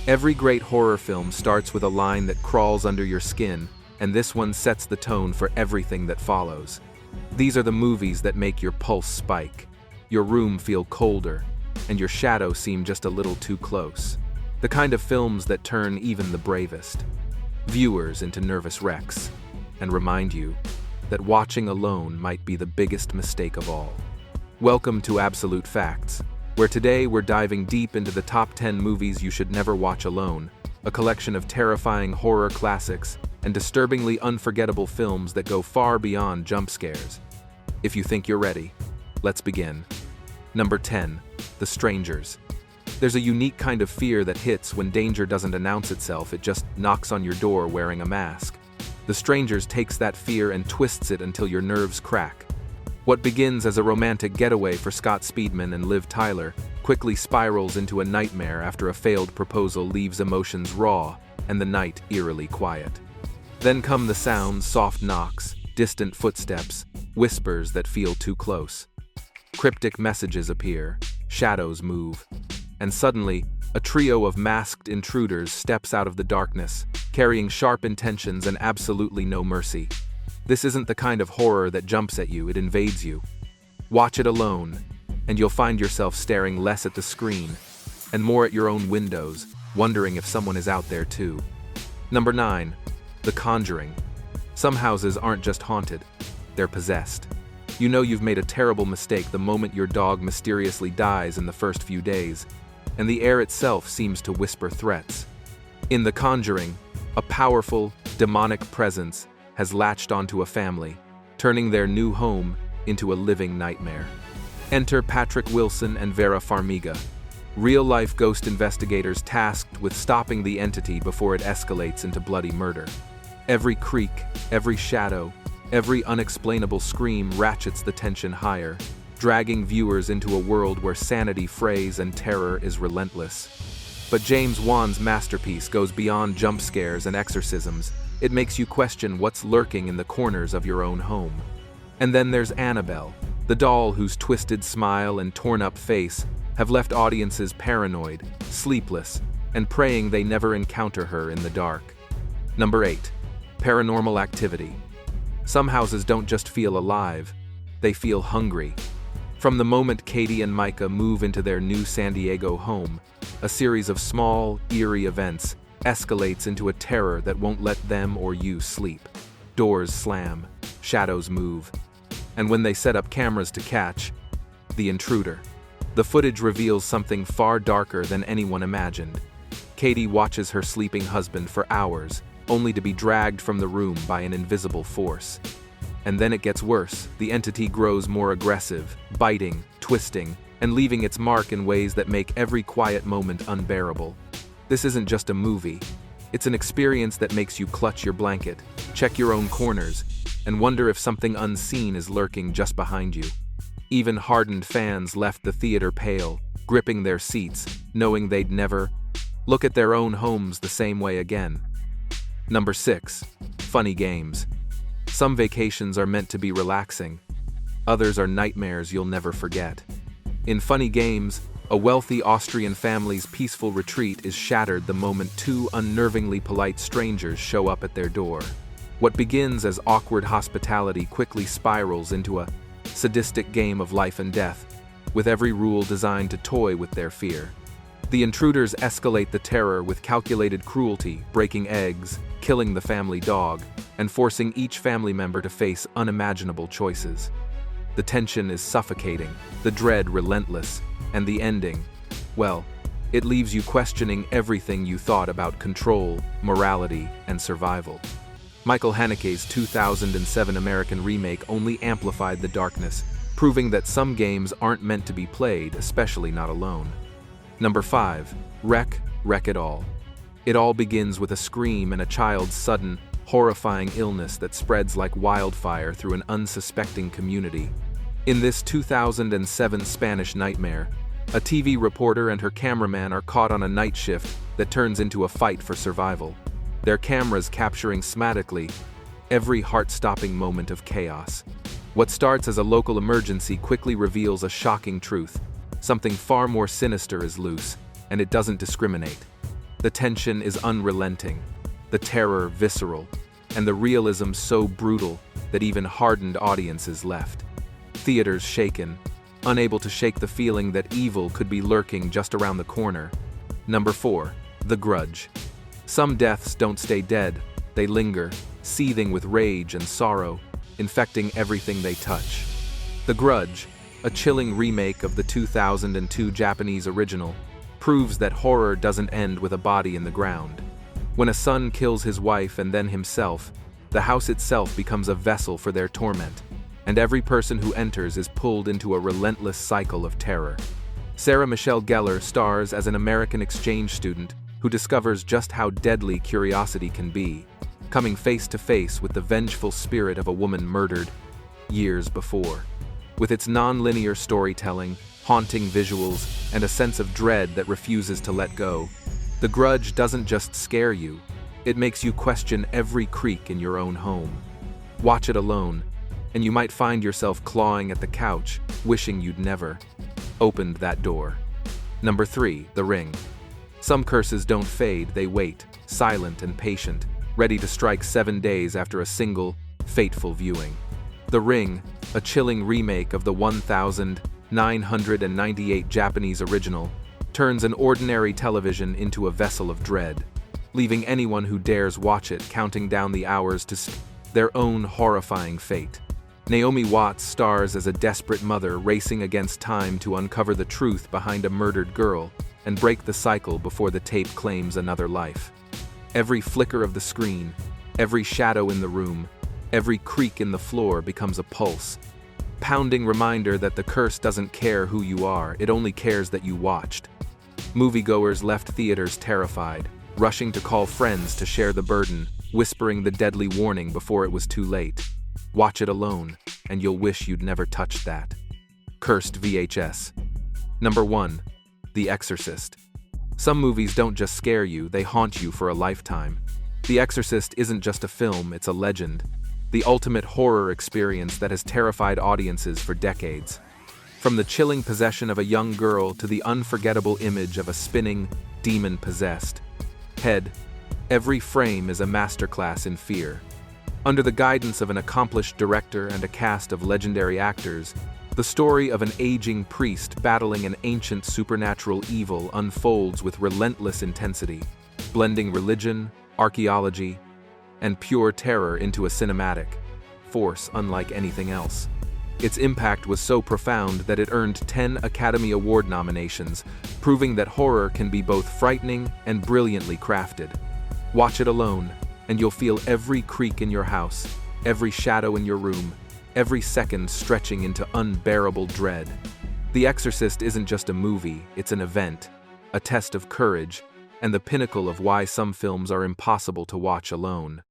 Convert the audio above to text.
Every great horror film starts with a line that crawls under your skin, and this one sets the tone for everything that follows. These are the movies that make your pulse spike, your room feel colder, and your shadow seem just a little too close. The kind of films that turn even the bravest viewers into nervous wrecks, and remind you that watching alone might be the biggest mistake of all. Welcome to Absolute Facts, where today we're diving deep into the top 10 movies you should never watch alone, a collection of terrifying horror classics and disturbingly unforgettable films that go far beyond jump scares. If you think you're ready, let's begin. Number 10. The Strangers. There's a unique kind of fear that hits when danger doesn't announce itself, it just knocks on your door wearing a mask. The Strangers takes that fear and twists it until your nerves crack. What begins as a romantic getaway for Scott Speedman and Liv Tyler quickly spirals into a nightmare after a failed proposal leaves emotions raw and the night eerily quiet. Then come the sounds, soft knocks, distant footsteps, whispers that feel too close. Cryptic messages appear, shadows move, and suddenly, a trio of masked intruders steps out of the darkness, carrying sharp intentions and absolutely no mercy. This isn't the kind of horror that jumps at you, it invades you. Watch it alone, and you'll find yourself staring less at the screen and more at your own windows, wondering if someone is out there too. Number 9. The Conjuring. Some houses aren't just haunted, they're possessed. You know you've made a terrible mistake the moment your dog mysteriously dies in the first few days, and the air itself seems to whisper threats. In The Conjuring, a powerful, demonic presence has latched onto a family, turning their new home into a living nightmare. Enter Patrick Wilson and Vera Farmiga, real-life ghost investigators tasked with stopping the entity before it escalates into bloody murder. Every creak, every shadow, every unexplainable scream ratchets the tension higher, dragging viewers into a world where sanity frays and terror is relentless. But James Wan's masterpiece goes beyond jump scares and exorcisms. It makes you question what's lurking in the corners of your own home. And then there's Annabelle, the doll whose twisted smile and torn-up face have left audiences paranoid, sleepless, and praying they never encounter her in the dark. Number 8. Paranormal Activity. Some houses don't just feel alive, they feel hungry. From the moment Katie and Micah move into their new San Diego home, a series of small, eerie events escalates into a terror that won't let them or you sleep. Doors slam, shadows move, and when they set up cameras to catch the intruder, the footage reveals something far darker than anyone imagined. Katie watches her sleeping husband for hours, only to be dragged from the room by an invisible force. And then it gets worse. The entity grows more aggressive, biting, twisting, and leaving its mark in ways that make every quiet moment unbearable. This isn't just a movie. It's an experience that makes you clutch your blanket, check your own corners, and wonder if something unseen is lurking just behind you. Even hardened fans left the theater pale, gripping their seats, knowing they'd never look at their own homes the same way again. Number 6. Funny games. Some vacations are meant to be relaxing. Others are nightmares you'll never forget. In Funny Games, a wealthy Austrian family's peaceful retreat is shattered the moment two unnervingly polite strangers show up at their door. What begins as awkward hospitality quickly spirals into a sadistic game of life and death, with every rule designed to toy with their fear. The intruders escalate the terror with calculated cruelty, breaking eggs, killing the family dog, and forcing each family member to face unimaginable choices. The tension is suffocating, the dread relentless, and the ending, well, it leaves you questioning everything you thought about control, morality, and survival. Michael Haneke's 2007 American remake only amplified the darkness, proving that some games aren't meant to be played, especially not alone. Number 5. Wreck It All. It all begins with a scream and a child's sudden, horrifying illness that spreads like wildfire through an unsuspecting community. In this 2007 Spanish nightmare, a TV reporter and her cameraman are caught on a night shift that turns into a fight for survival, their cameras capturing cinematically every heart-stopping moment of chaos. What starts as a local emergency quickly reveals a shocking truth. Something far more sinister is loose, and it doesn't discriminate. The tension is unrelenting, the terror visceral, and the realism so brutal that even hardened audiences left. Theaters shaken, unable to shake the feeling that evil could be lurking just around the corner. Number 4. The Grudge. Some deaths don't stay dead, they linger, seething with rage and sorrow, infecting everything they touch. The Grudge, a chilling remake of the 2002 Japanese original, proves that horror doesn't end with a body in the ground. When a son kills his wife and then himself, the house itself becomes a vessel for their torment, and every person who enters is pulled into a relentless cycle of terror. Sarah Michelle Gellar stars as an American exchange student who discovers just how deadly curiosity can be, coming face to face with the vengeful spirit of a woman murdered years before. With its non-linear storytelling, haunting visuals, and a sense of dread that refuses to let go, The Grudge doesn't just scare you, it makes you question every creak in your own home. Watch it alone, and you might find yourself clawing at the couch, wishing you'd never opened that door. Number 3. The Ring. Some curses don't fade, they wait, silent and patient, ready to strike 7 days after a single, fateful viewing. The Ring, a chilling remake of the 1998 Japanese original, turns an ordinary television into a vessel of dread, leaving anyone who dares watch it counting down the hours to their own horrifying fate. Naomi Watts stars as a desperate mother racing against time to uncover the truth behind a murdered girl and break the cycle before the tape claims another life. Every flicker of the screen, every shadow in the room, every creak in the floor becomes a pulse, pounding reminder that the curse doesn't care who you are, it only cares that you watched. Moviegoers left theaters terrified, rushing to call friends to share the burden, whispering the deadly warning before it was too late. Watch it alone, and you'll wish you'd never touched that. Cursed VHS. Number 1. The Exorcist. Some movies don't just scare you, they haunt you for a lifetime. The Exorcist isn't just a film, it's a legend. The ultimate horror experience that has terrified audiences for decades. From the chilling possession of a young girl to the unforgettable image of a spinning, demon-possessed head, every frame is a masterclass in fear. Under the guidance of an accomplished director and a cast of legendary actors, the story of an aging priest battling an ancient supernatural evil unfolds with relentless intensity, blending religion, archaeology, and pure terror into a cinematic force unlike anything else. Its impact was so profound that it earned 10 Academy Award nominations, proving that horror can be both frightening and brilliantly crafted. Watch it alone, and you'll feel every creak in your house, every shadow in your room, every second stretching into unbearable dread. The Exorcist isn't just a movie, it's an event, a test of courage, and the pinnacle of why some films are impossible to watch alone.